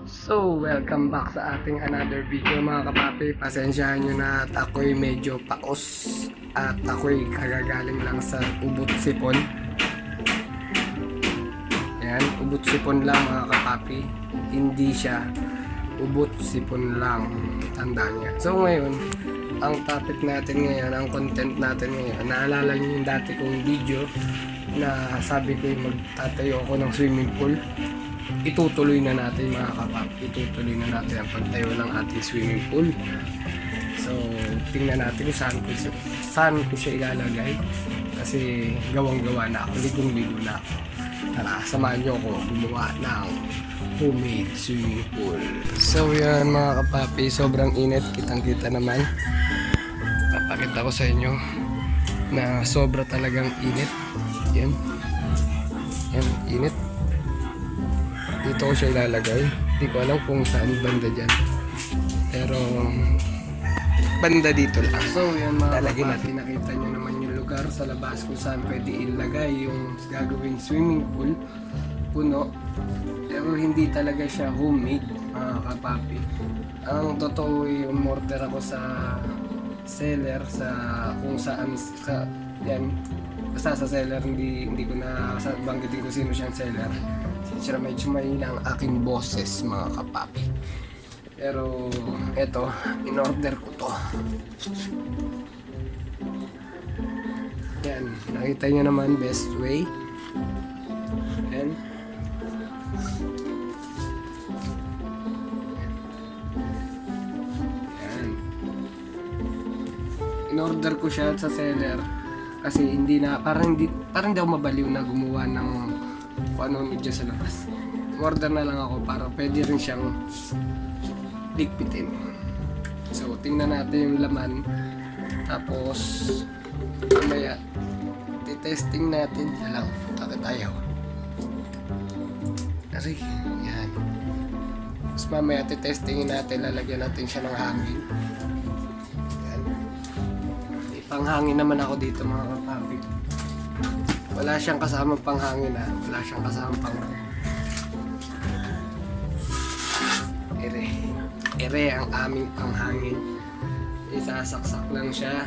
So, welcome back sa ating another video mga kapapi. Pasensyahan nyo na at ako'y medyo paos at ako'y kagagaling lang sa ubot sipon. Yan, ubot sipon lang mga kapapi. Hindi siya ubot sipon lang, tandaan niya. So ngayon, ang topic natin ngayon, ang content natin ngayon, naalala nyo yung dati kong video na sabi ko magtatayo ako ng swimming pool. Itutuloy na natin mga kapap, itutuloy na natin ang pagtayo ng ating swimming pool. So tingnan natin kung saan ko siya ilalagay, kasi gawang-gawa na ako, ligong-ligo na ako. Tara, samahan nyo ako gumawa ng homemade swimming pool. So yan mga kapapi, sobrang init, kitang-kita naman. Papakita ko sa inyo na sobra talagang init. Yan, init. Dito ko siya ilalagay. Hindi ko alam kung saan banda dyan, pero banda dito lang. So yan mga kapapi, nakita nyo naman yung lugar sa labas kung saan pwede ilagay yung gagawing swimming pool. Puno, pero hindi talaga siya homemade mga kapapi. Ang totoo, umorder ako sa seller sa kung saan yan, basta sa seller, hindi ko na banggitin ko sino siyang seller. Siyempre medyo mahina ang aking boses mga kapapi, pero eto, in-order ko to. Yan, nakita nyo naman, best way. Yan. Yan. In-order ko siya sa seller kasi parang hindi ako mabaliw na gumawa ng kung ano medyo sa labas. Order na lang ako para pwede rin siyang ligpitin. So tingnan natin yung laman, tapos mamaya titesting natin. Alam, takot tayo. Kasi yan, tapos mamaya titestingin natin, lalagyan natin siya ng hangin. Yan, may panghangin naman ako dito mga kapapi. Wala siyang kasamang panghangin ha. Wala siyang kasamang panghangin. Ere ang aming panghangin. Isasaksak lang siya.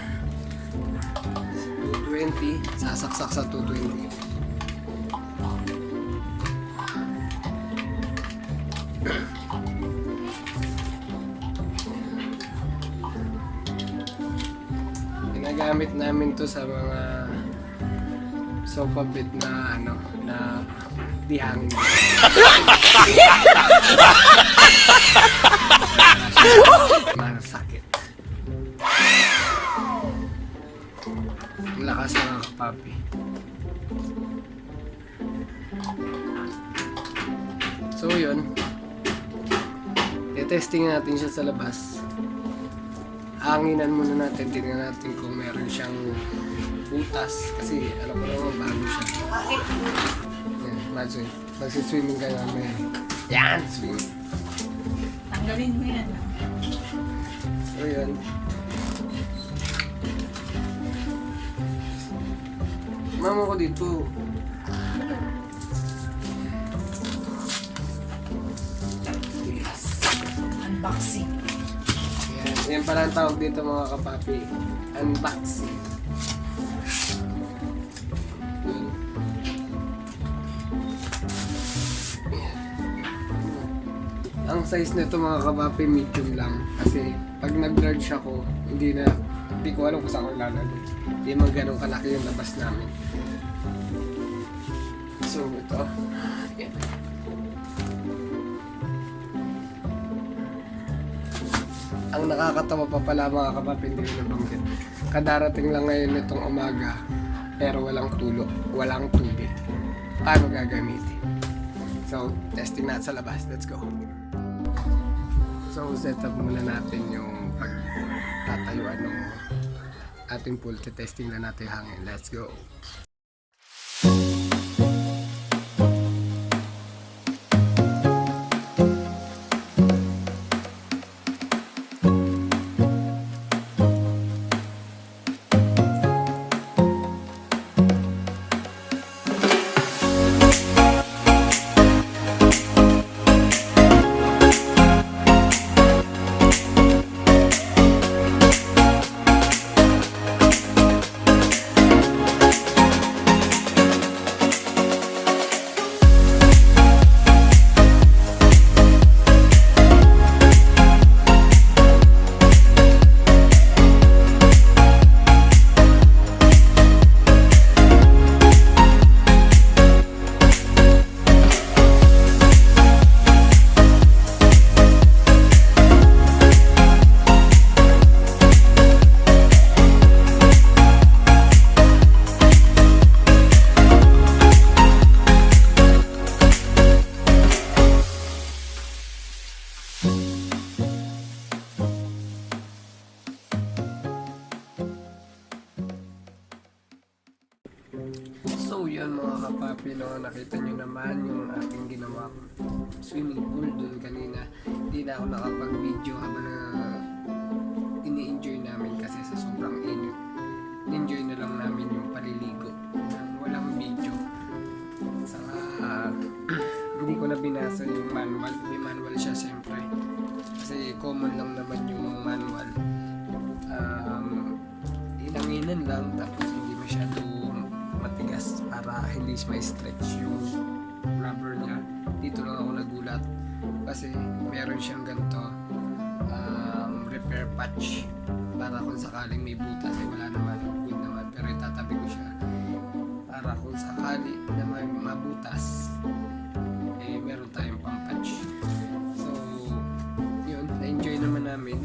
220. Sasaksak sa 220. Ginagamit namin to sa mga sofa bed na na di hangin. Masakit. Ang lakas mga kapapi. So yun, i-testing natin siya sa labas. Hanginan muna natin, tingnan natin kung meron siyang butas, kasi alam ko naman bago siya. Yan, imagine, magsiswimming ka namin. Yan, swimming. Tanggalin mo yan. So yun. Mama ko dito. Yes. Unboxing. Yan pala ang tawag dito mga kapapi. Unboxing. Ang size nito mga kapapi, medium lang. Kasi pag nag-large ako, hindi ko alam kung saan ko ilalagay. Hindi man ganun kalaki yung labas namin. So ito. Yan. Ang nakakatawa pa pala mga kapapi, hindi ko nabanggit. Kadarating lang ngayon itong umaga, pero walang walang tubig. Paano gagamitin? So, testing natin sa labas. Let's go. So, set up muna natin yung pagtatayuan ng ating pool. Testing na natin yung hangin. Let's go. yun mga kapapi, no, nakita nyo naman yung ating ginawang swimming pool dun kanina. Hindi na ako nakapag-video habang na ini-enjoy namin kasi sa sobrang init. Enjoy na lang namin yung paliligo nang walang video. Saka hindi ko na binasa yung manual. May manual siya siyempre. Kasi common lang naman yung manual. Inanginan lang tapos hindi masyado matigas para hindi ma-stretch yung rubber niya. Dito lang ako nagulat kasi meron siyang ganito repair patch para kung sakaling may butas ay wala naman, good naman, pero itatabi ko siya para kung sakali na may mabutas meron tayong pang patch. So yun, na-enjoy naman namin